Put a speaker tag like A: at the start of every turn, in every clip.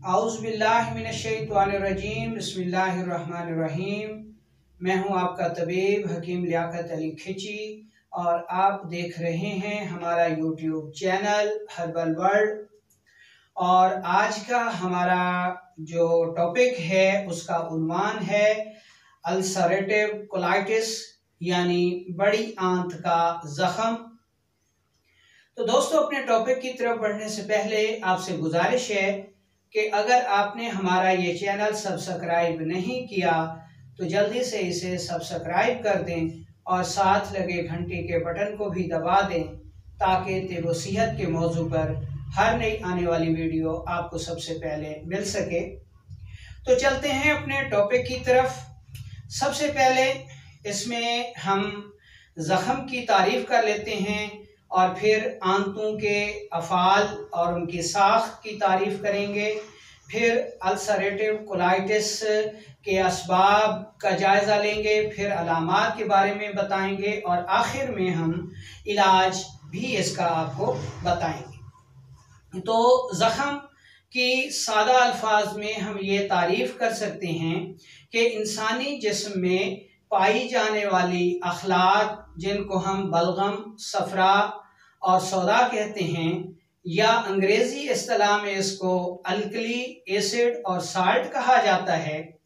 A: औज़ुबिल्लाहिमिनश्शैतानिर्रजीम बिस्मिल्लाहिर्रहमानिर्रहीम। मैं हूं आपका तबीब हकीम लियाकत अली खिची और आप देख रहे हैं हमारा यूट्यूब चैनल हर्बल वर्ल्ड। और आज का हमारा जो टॉपिक है उसका उन्वान है अल्सरेटिव कोलाइटिस यानी बड़ी आंत का जख्म। तो दोस्तों, अपने टॉपिक की तरफ बढ़ने से पहले आपसे गुजारिश है कि अगर आपने हमारा ये चैनल सब्सक्राइब नहीं किया तो जल्दी से इसे सब्सक्राइब कर दें और साथ लगे घंटी के बटन को भी दबा दें ताकि तिब सेहत के मौजू पर हर नई आने वाली वीडियो आपको सबसे पहले मिल सके। तो चलते हैं अपने टॉपिक की तरफ। सबसे पहले इसमें हम ज़ख़म की तारीफ़ कर लेते हैं और फिर आंतों के अफ़ाल और उनकी साख की तारीफ़ करेंगे। फिर अल्सरेटिव कोलाइटिस के असबाब का जायज़ा लेंगे, फिर अलामात के बारे में बताएंगे और आखिर में हम इलाज भी इसका आपको बताएंगे। तो ज़ख़म की सादा अल्फाज में हम ये तारीफ़ कर सकते हैं कि इंसानी जिस्म में पाई जाने वाली अखलात जिनको हम बलगम, सफरा और सौदा कहते हैं या अंग्रेजी इस्तिलाह में इसको अल्कली, एसिड और साल्ट कहा जाता है,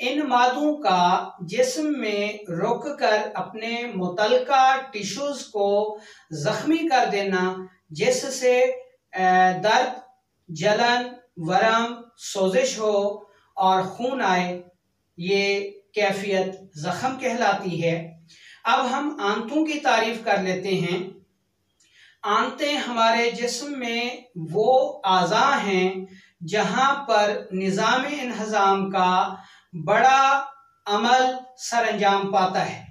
A: इन मादों का जिस्म में रुक कर अपने मुतलका टिश्यूज को जख्मी कर देना जिससे दर्द, जलन, वरम, सोजिश हो और खून आए, ये कैफियत जख्म कहलाती है। अब हम आंतों की तारीफ कर लेते हैं। आंतें हमारे जिस्म में वो आज़ा हैं जहाँ पर निज़ाम इंहज़ाम का बड़ा अमल सर अंजाम पाता है।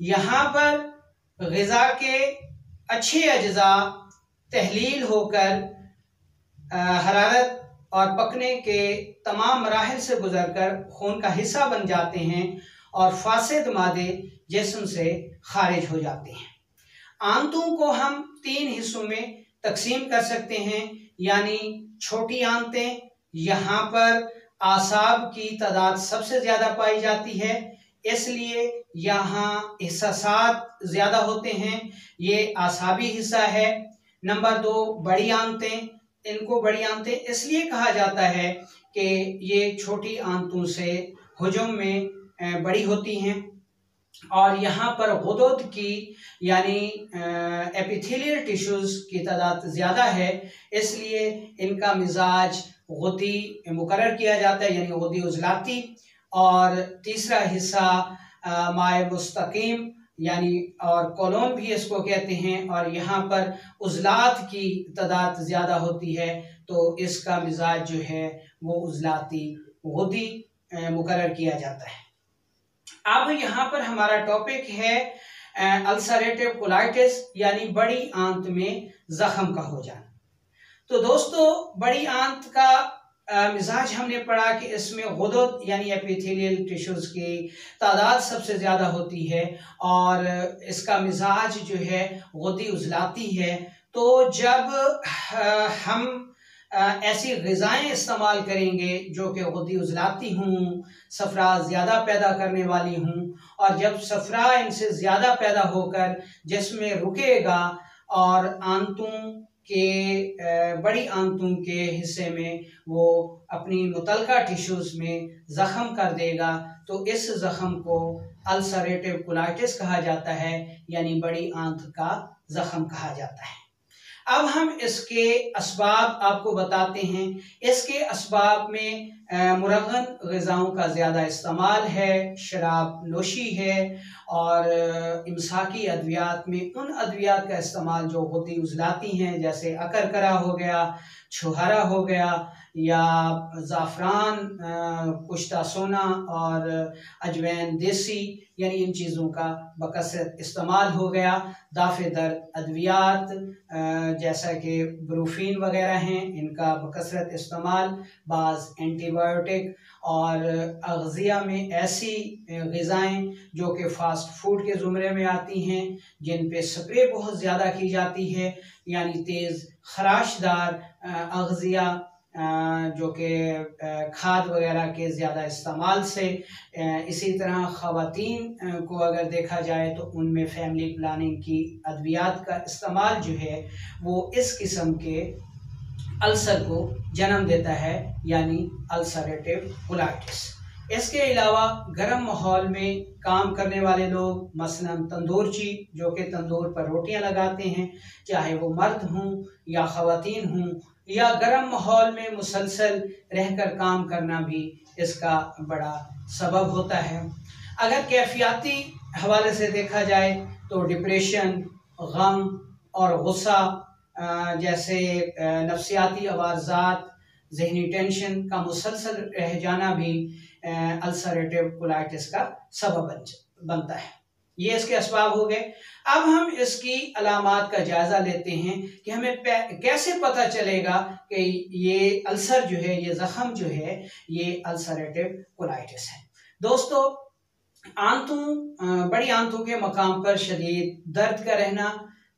A: यहाँ पर ग़िज़ा के अच्छे अज्जा तहलील होकर हरारत और पकने के तमाम मराहिल से गुजरकर खून का हिस्सा बन जाते हैं और फासिद मादे जिस्म से खारिज हो जाते हैं। आंतों को हम 3 हिस्सों में तकसीम कर सकते हैं, यानी छोटी आंतें, यहाँ पर आसाब की तादाद सबसे ज़्यादा पाई जाती है इसलिए यहाँ एहसासात ज़्यादा होते हैं, ये आसाबी हिस्सा है। नंबर 2 बड़ी आंतें, इनको बड़ी आंतें इसलिए कहा जाता है कि ये छोटी आंतों से हुजूम में बड़ी होती हैं और यहाँ पर गुदद की यानी एपिथेलियल टिश्यूज़ की तादाद ज़्यादा है, इसलिए इनका मिजाज गुदी मुकर्रर किया जाता है यानी गुदी उजलाती। और तीसरा हिस्सा माए मुस्तकीम यानी और कोलोन भी इसको कहते हैं और यहाँ पर उजलात की तादाद ज़्यादा होती है तो इसका मिजाज जो है वो उजलाती गुदी मुकर्रर किया जाता है। अब यहाँ पर हमारा टॉपिक है अल्सरेटिव कोलाइटिस यानी बड़ी आंत में जख्म का हो जाना। तो दोस्तों, बड़ी आंत का मिजाज हमने पढ़ा कि इसमें गुदद यानी एपिथेलियल टिश्यूज की तादाद सबसे ज़्यादा होती है और इसका मिजाज जो है गुदी उजलाती है। तो जब हम ऐसी ग़िज़ाएँ इस्तेमाल करेंगे जो कि गुदी उजलाती हूँ, सफरा ज़्यादा पैदा करने वाली हूँ, और जब सफरा इनसे ज़्यादा पैदा होकर जिसमें रुकेगा और आंतों के बड़ी आंतों के हिस्से में वो अपनी मुतलका टिश्यूज़ में ज़ख़म कर देगा, तो इस ज़ख़म को अल्सरेटिव कोलाइटिस कहा जाता है यानी बड़ी आंत का ज़ख़म कहा जाता है। अब हम इसके असबाब आपको बताते हैं। इसके असबाब में मुरगन ग़िज़ाओं का ज़्यादा इस्तेमाल है, शराब नोशी है और इमसाकी अद्वियात में उन अद्वियात का इस्तेमाल जो गुदी उजलाती हैं, जैसे अकरकरा हो गया, छुहारा हो गया या ज़ाफ़रान, कुश्ता सोना और अजवैन देसी, यानी इन चीज़ों का बकसरत इस्तेमाल हो गया। दाफ़े दर्द अद्वियात जैसा कि ब्रूफीन वगैरह हैं, इनका बकसरत इस्तेमाल, बाज़ एंटीबायोटिक और अग़ज़िया में ऐसी ग़िज़ाएँ जो कि फ़ास्ट फूड के ज़ुमरे में आती हैं जिन पे स्प्रे बहुत ज़्यादा की जाती है, यानी तेज़ खराशदार अग़ज़िया जो कि खाद वगैरह के ज़्यादा इस्तेमाल से, इसी तरह ख़वातीन को अगर देखा जाए तो उनमें फैमिली प्लानिंग की अद्वियात का इस्तेमाल जो है वो इस किस्म के अल्सर को जन्म देता है, यानी अल्सरेटिव कोलाइटिस। इसके अलावा गर्म माहौल में काम करने वाले लोग, मसलन तंदूरची जो कि तंदूर पर रोटियां लगाते हैं, चाहे वो मर्द हों या ख़वातीन हों, या गर्म माहौल में मुसलसल रहकर काम करना भी इसका बड़ा सबब होता है। अगर कैफियाती हवाले से देखा जाए तो डिप्रेशन, गम और गुस्सा जैसे नफ्सियाती अवारज़ात, जहनी टेंशन का मुसलसल रह जाना भी अल्सरेटिव कोलाइटिस का सबब बनता है। ये इसके असबाब हो गए। अब हम इसकी अलामात का जायजा लेते हैं कि हमें कैसे पता चलेगा कि ये अल्सर जो है, ये जख्म जो है, ये अल्सरेटिव कोलाइटिस है। दोस्तों, आंतों, बड़ी आंतों के मकाम पर शदीद दर्द का रहना,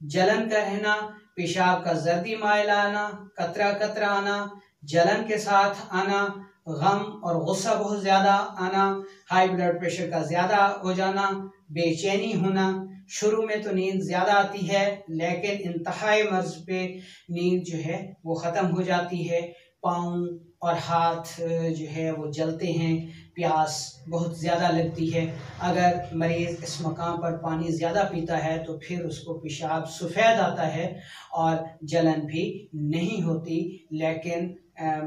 A: जलन का रहना, पेशाब का जर्दी माइल आना, कतरा कतरा आना, जलन के साथ आना, गम और गुस्सा बहुत ज़्यादा आना, हाई ब्लड प्रेशर का ज़्यादा हो जाना, बेचैनी होना, शुरू में तो नींद ज़्यादा आती है लेकिन इंतहाई मर्ज पे नींद जो है वो ख़त्म हो जाती है, पाँव और हाथ जो है वो जलते हैं, प्यास बहुत ज़्यादा लगती है। अगर मरीज़ इस मकाम पर पानी ज़्यादा पीता है तो फिर उसको पेशाब सफ़ेद आता है और जलन भी नहीं होती, लेकिन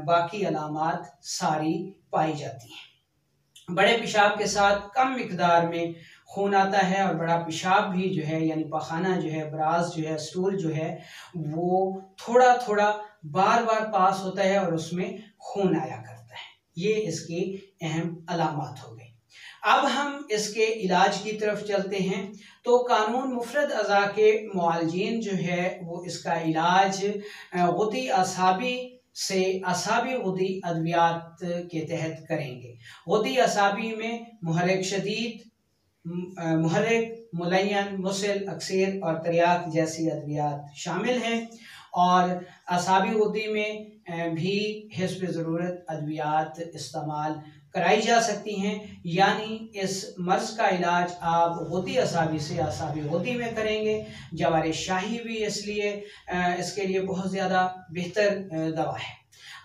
A: बाकी अलामात सारी पाई जाती हैं। बड़े पेशाब के साथ कम मिकदार में खून आता है और बड़ा पेशाब भी जो है, यानी पखाना जो है, ब्रास जो है, स्टूल जो है, वो थोड़ा थोड़ा बार बार पास होता है और उसमें खून आया करता है। ये इसकी अहम अलामात हो गई। अब हम इसके इलाज की तरफ चलते हैं। तो कानून मुफरद अज़ा के मुआलजीन जो है वो इसका इलाज गुदी असाबी से असाबी गुदी अद्वियात के तहत करेंगे। गुदी असाबी में मुहर्रिक शदीद, मुहर्रिक, मुलयन, मुसिल, अक्सर और तरियाक जैसी अद्वियात शामिल हैं और असाबी गुदी में भी हिस्ब ज़रूरत अद्वियात इस्तेमाल कराई जा सकती हैं। यानी इस मर्ज का इलाज आप गुदी असाबी से असाबी गुदी में करेंगे। जवार शाही भी इसलिए इसके लिए बहुत ज़्यादा बेहतर दवा है।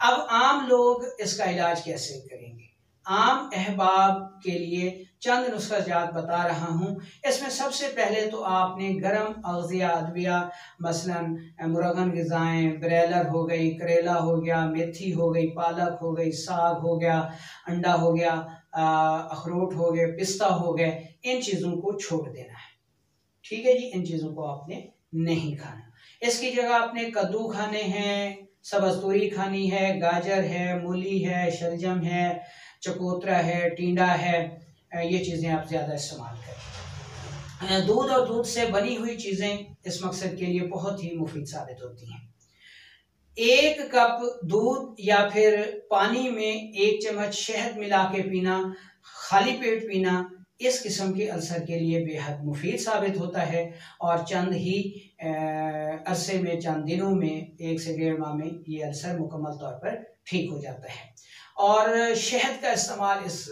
A: अब आम लोग इसका इलाज कैसे करेंगे? आम अहबाब के लिए चंद नुस्ख़ाजात बता रहा हूँ। इसमें सबसे पहले तो आपने गर्म अग़ज़िया अद्विया, मसलन मुरगन ग़िज़ाएँ, ब्रेलर हो गई, करेला हो गया, मेथी हो गई, पालक हो गई, साग हो गया, अंडा हो गया, अखरोट हो गए, पिस्ता हो गए, इन चीज़ों को छोड़ देना है। ठीक है जी, इन चीज़ों को आपने नहीं खाना। इसकी जगह आपने कद्दू खाने हैं, सब्ज़ तूरी खानी है, गाजर है, मूली है, शलजम है, चकोतरा है, टींडा है, ये चीज़ें आप ज़्यादा इस्तेमाल करें। दूध और दूध से बनी हुई चीज़ें इस मकसद के लिए बहुत ही मुफीद साबित होती हैं। 1 कप दूध या फिर पानी में 1 चम्मच शहद मिला के पीना, खाली पेट पीना, इस किस्म के अल्सर के लिए बेहद मुफीद साबित होता है और चंद ही अरसे में, चंद दिनों में, 1 से 1.5 माह में ये अल्सर मुकम्मल तौर पर ठीक हो जाता है। और शहद का इस्तेमाल इस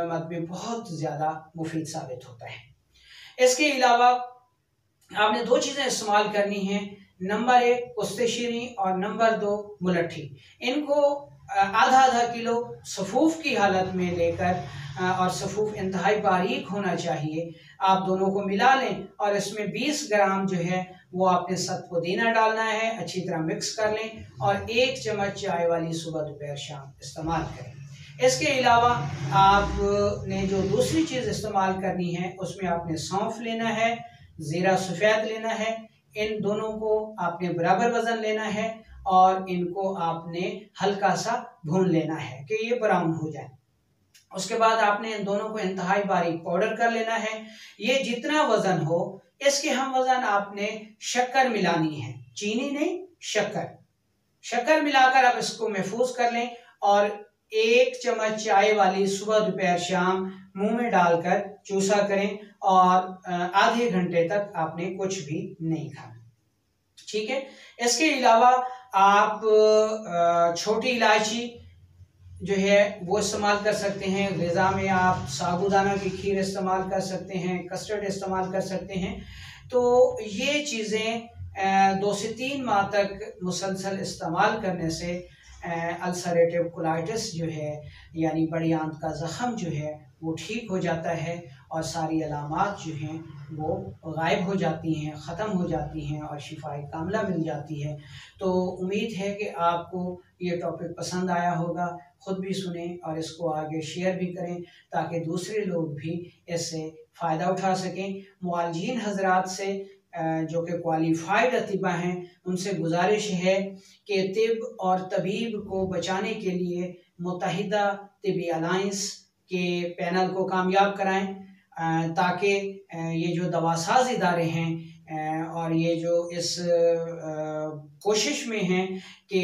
A: मद में बहुत ज़्यादा मुफीद साबित होता है। इसके अलावा आपने 2 चीज़ें इस्तेमाल करनी हैं। नंबर 1 कुस्ते शीरी और नंबर 2 मुलट्ठी। इनको आधा किलो सफ़ूफ की हालत में लेकर, और सफ़ूफ इंतहाई बारीक होना चाहिए, आप दोनों को मिला लें और इसमें 20 ग्राम जो है वो आपने सख्त पुदीना डालना है, अच्छी तरह मिक्स कर लें और 1 चम्मच चाय वाली सुबह दोपहर शाम इस्तेमाल करें। इसके अलावा आपने जो दूसरी चीज़ इस्तेमाल करनी है उसमें आपने सौंफ लेना है, ज़ीरा सफ़ेद लेना है। इन दोनों को आपने बराबर वज़न लेना है और इनको आपने हल्का सा भून लेना है कि ये ब्राउन हो जाए। उसके बाद आपने इन दोनों को इंतहाई बारीक पाउडर कर लेना है। ये जितना वज़न हो इसके हम वज़न आपने शक्कर मिलानी है, चीनी नहीं, शक्कर मिलाकर आप इसको महफूज कर लें और 1 चम्मच चाय वाली सुबह दोपहर शाम मुंह में डालकर चूसा करें और आधे घंटे तक आपने कुछ भी नहीं खाना। ठीक है। इसके अलावा आप छोटी इलायची जो है वो इस्तेमाल कर सकते हैं। ग़िज़ा में आप साबूदाना की खीर इस्तेमाल कर सकते हैं, कस्टर्ड इस्तेमाल कर सकते हैं। तो ये चीज़ें 2 से 3 माह तक मुसलसल इस्तेमाल करने से अल्सरेटिव कोलाइटिस जो है यानी बड़ी आंत का ज़ख़म जो है वो ठीक हो जाता है और सारी अलामात जो हैं वो गायब हो जाती हैं, ख़त्म हो जाती हैं और शिफाए कामिला मिल जाती है। तो उम्मीद है कि आपको ये टॉपिक पसंद आया होगा। ख़ुद भी सुने और इसको आगे शेयर भी करें ताकि दूसरे लोग भी इससे फ़ायदा उठा सकें। मुआलजीन हज़रात से जो कि क्वालिफ़ाइड अतिबा हैं उनसे गुजारिश है कि तिब और तबीब को बचाने के लिए मुत्तहिदा तिबी अलायंस के पैनल को कामयाब कराएं ताकि ये जो दवासाज इदारे हैं और ये जो इस कोशिश में हैं कि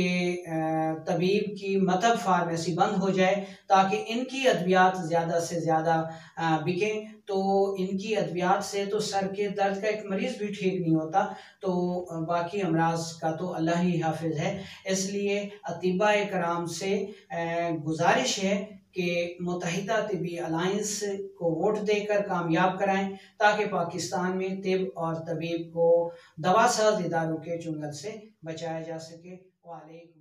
A: तबीब की मतब फार्मेसी बंद हो जाए ताकि इनकी अद्वियात ज़्यादा से ज़्यादा बिकें। तो इनकी अद्वियात से तो सर के दर्द का एक मरीज़ भी ठीक नहीं होता, तो बाकी अमराज का तो अल्लाह ही हाफिज़ है। इसलिए अतिबा कराम से गुजारिश है कि मुत्तहिदा तिबी अलायंस को वोट देकर कामयाब कराएं ताकि पाकिस्तान में तिब और तबीब को दवासाज इदारों के चुंगल से बचाया जा सके। वालेकुम।